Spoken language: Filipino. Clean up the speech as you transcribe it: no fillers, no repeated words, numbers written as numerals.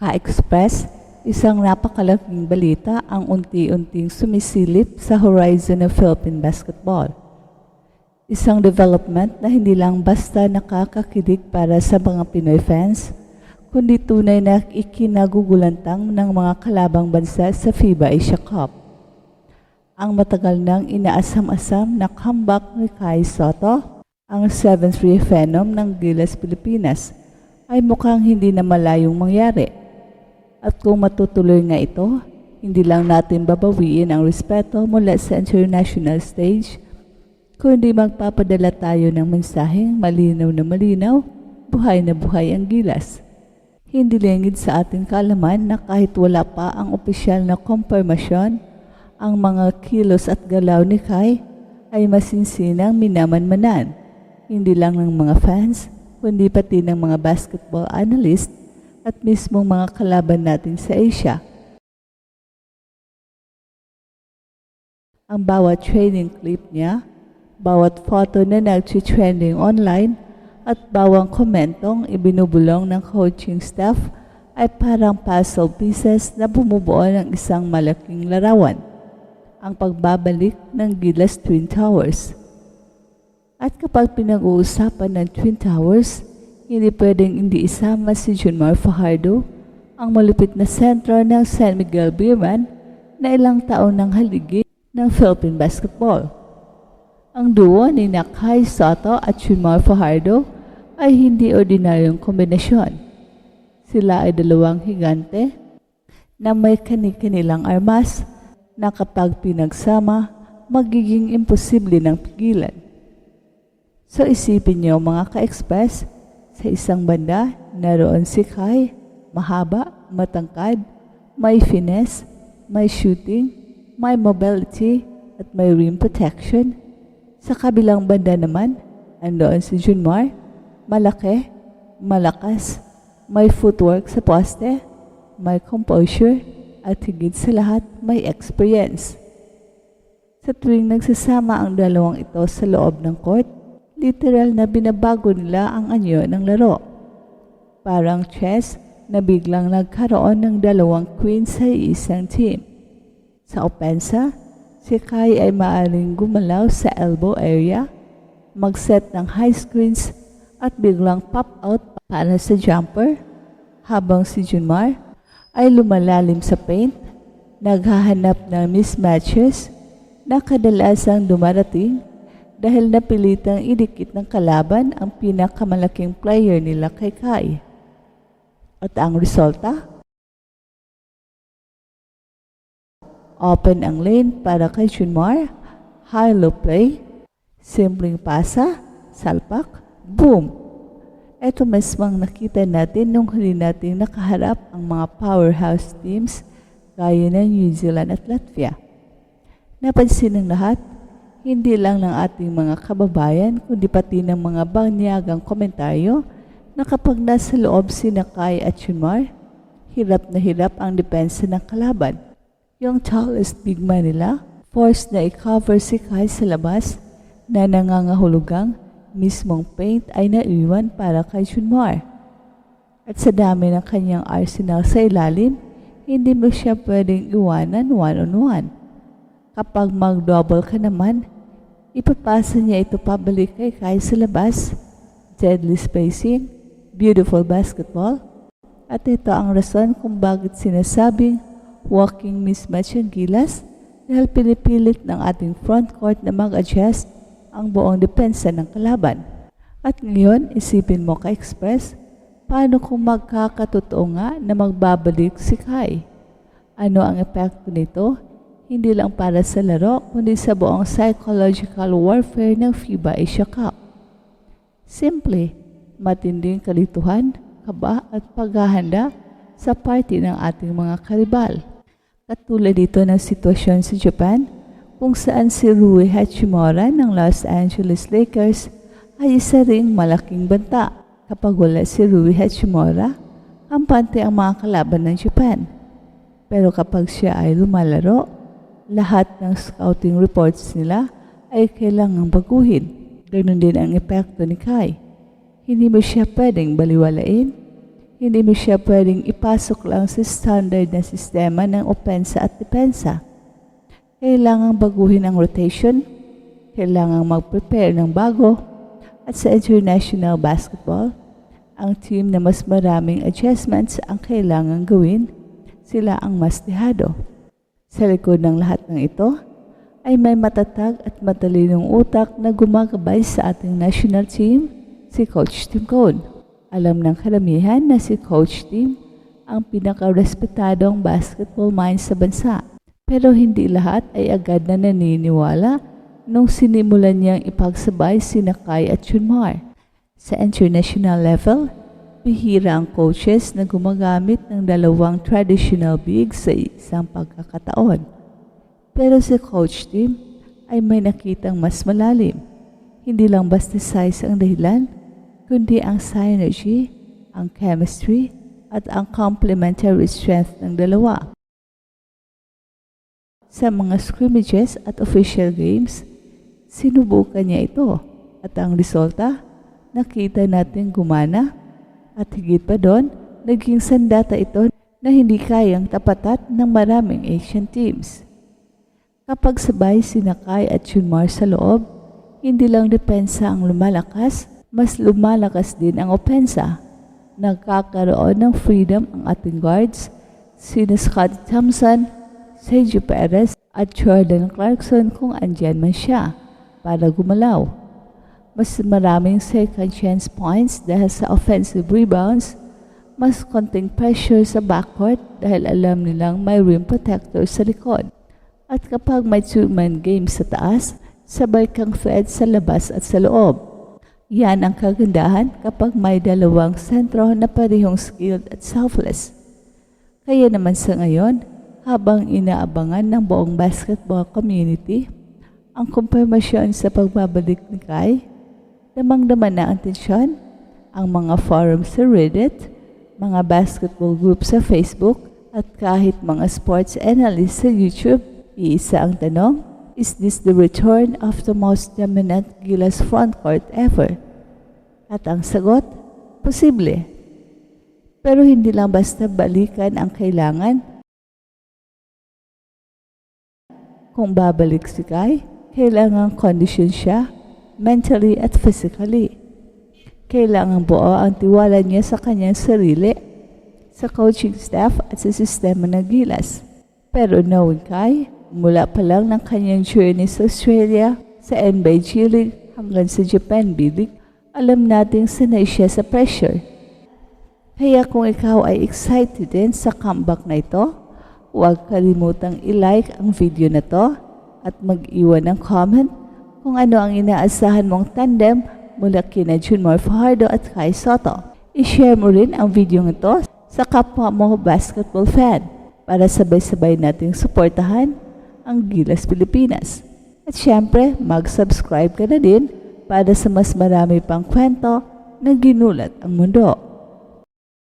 Ka-Express, isang napakalaking balita ang unti-unting sumisilip sa horizon ng Philippine basketball. Isang development na hindi lang basta nakakakilig para sa mga Pinoy fans, kundi tunay na ikinagugulantang ng mga kalabang bansa sa FIBA Asia Cup. Ang matagal nang inaasam-asam na comeback ni Kai Sotto, ang 7-3 phenom ng Gilas Pilipinas, ay mukhang hindi na malayong mangyari. At kung matutuloy nga ito, hindi lang natin babawiin ang respeto mula sa international stage, kundi magpapadala tayo ng mensaheng malinaw na malinaw, buhay na buhay ang Gilas. Hindi lingid sa ating kaalaman na kahit wala pa ang opisyal na kumpirmasyon, ang mga kilos at galaw ni Kai ay masinsinang minamanmanan, hindi lang ng mga fans, kundi pati ng mga basketball analyst at mismong mga kalaban natin sa Asia. Ang bawat training clip niya, bawat photo na nag-trending online, at bawang komentong ibinubulong ng coaching staff ay parang puzzle pieces na bumubuo ng isang malaking larawan, ang pagbabalik ng Gilas Twin Towers. At kapag pinag-uusapan ng Twin Towers, hindi pwedeng hindi isama si Junmar Fajardo, ang malupit na sentro ng San Miguel Beerman na ilang taon ng haligi ng Philippine basketball. Ang duo ni Kai Sotto at Junmar Fajardo ay hindi ordinaryong kombinasyon. Sila ay dalawang higante na may kani-kanilang armas na kapag pinagsama, magiging imposible ng pigilan. So isipin niyo mga ka-express, sa isang banda, naroon si Kai, mahaba, matangkad, may finesse, may shooting, may mobility, at may rim protection. Sa kabilang banda naman, andoon si Junmar, malaki, malakas, may footwork sa poste, may composure, at higit sa lahat, may experience. Sa tuwing nagsasama ang dalawang ito sa loob ng court, literal na binabago nila ang anyo ng laro. Parang chess na biglang nagkaroon ng dalawang queen sa isang team. Sa opensa, si Kai ay maaaring gumalaw sa elbow area, mag-set ng high screens at biglang pop out para sa jumper, habang si Junmar ay lumalalim sa paint, naghahanap ng mismatches na kadalasang dumarating dahil napilitang idikit ng kalaban ang pinakamalaking player nila kay Kai. At ang resulta? Open ang lane para kay Junmar, high-low play, simpleng pasa, salpak, boom! Ito mismang nakita natin nung huli natin nakaharap ang mga powerhouse teams gaya ng New Zealand at Latvia. Napansin ng lahat, hindi lang ng ating mga kababayan kundi pati ng mga banyagang komentaryo na kapag nasa loob sina Kai at Junmar, hirap na hirap ang depensa ng kalaban. Yung tallest big man nila, forced na i-cover si Kai sa labas na nangangahulugang mismong paint ay naiwan para kay Junmar. At sa dami ng kanyang arsenal sa ilalim, hindi mo siya pwedeng iwanan one-on-one. Kapag mag-double ka naman, ipapasa niya ito pabalik kay Kai sa labas. Deadly spacing, beautiful basketball, at ito ang rason kung bakit sinasabing walking mismatch ang Gilas dahil pinipilit ng ating front court na mag-adjust ang buong depensa ng kalaban. At ngayon, isipin mo ka-express, paano kung magkakatotoo nga na magbabalik si Kai? Ano ang epekto nito? Hindi lang para sa laro, kundi sa buong psychological warfare ng FIBA Asia Cup. Simple, matinding kalituhan, kaba at paghahanda sa party ng ating mga karibal. Katulad dito ng sitwasyon sa Japan, kung saan si Rui Hachimura ng Los Angeles Lakers ay isa ring malaking banta. Kapag wala si Rui Hachimura, kampante ang mga kalaban ng Japan. Pero kapag siya ay lumalaro, lahat ng scouting reports nila ay kailangang baguhin. Ganun din ang epekto ni Kai. Hindi mo siya pwedeng baliwalain. Hindi mo siya pwedeng ipasok lang sa standard na sistema ng opensa at depensa. Kailangang baguhin ang rotation, kailangang mag-prepare ng bago, at sa international basketball, ang team na mas maraming adjustments ang kailangang gawin, sila ang mas dehado. Sa likod ng lahat ng ito, ay may matatag at matalinong utak na gumagabay sa ating national team, si Coach Tim Cone. Alam ng karamihan na si Coach Tim ang pinaka-respetadong basketball mind sa bansa. Pero hindi lahat ay agad na naniniwala nung sinimulan niyang ipagsabay sina Kai at Junmar. Sa international level, bihira ang coaches na gumagamit ng dalawang traditional bigs sa isang pagkakataon. Pero si Coach Tim ay may nakitang mas malalim. Hindi lang basta size ang dahilan, kundi ang synergy, ang chemistry, at ang complementary strength ng dalawa. Sa mga scrimmages at official games, sinubukan niya ito at ang resulta, nakita natin gumana at higit pa doon, naging sandata ito na hindi kayang tapatan ng maraming Asian teams. Kapag sabay sina Kai at Junmar sa loob, hindi lang depensa ang lumalakas, mas lumalakas din ang opensa. Nagkakaroon ng freedom ang ating guards, sina Scottie Thompson, Sergio Perez at Jordan Clarkson kung andyan man siya para gumalaw. Mas maraming second chance points dahil sa offensive rebounds, mas konting pressure sa backcourt dahil alam nilang may rim protector sa likod. At kapag may two-man game sa taas, sabay kang fed sa labas at sa loob. Yan ang kagandahan kapag may dalawang sentro na parehong skilled at selfless. Kaya naman sa ngayon, habang inaabangan ng buong basketball community, ang kumpirmasyon sa pagbabalik ni Kai, damang-daman na ang tensyon, ang mga forums sa Reddit, mga basketball groups sa Facebook, at kahit mga sports analysts sa YouTube, iisa ang tanong, is this the return of the most dominant Gilas frontcourt ever? At ang sagot, posible. Pero hindi lang basta balikan ang kailangan. Kung babalik si Kai, kailangan condition siya, mentally at physically. Kailangan buo ang tiwala niya sa kanyang sarili, sa coaching staff at sa sistema ng Gilas. Pero knowing Kai, mula pa lang ng kanyang journey sa Australia, sa NBA G League hanggang sa Japan B League, alam nating sanay siya sa pressure. Kaya kung ikaw ay excited din sa comeback na ito, huwag kalimutang i-like ang video na to at mag-iwan ng comment kung ano ang inaasahan mong tandem mula kina Junmar Fajardo at Kai Sotto. I-share mo rin ang video nito sa kapwa mo basketball fan para sabay-sabay nating suportahan ang Gilas Pilipinas. At syempre, mag-subscribe ka na din para sa mas marami pang kwento na ginulat ang mundo.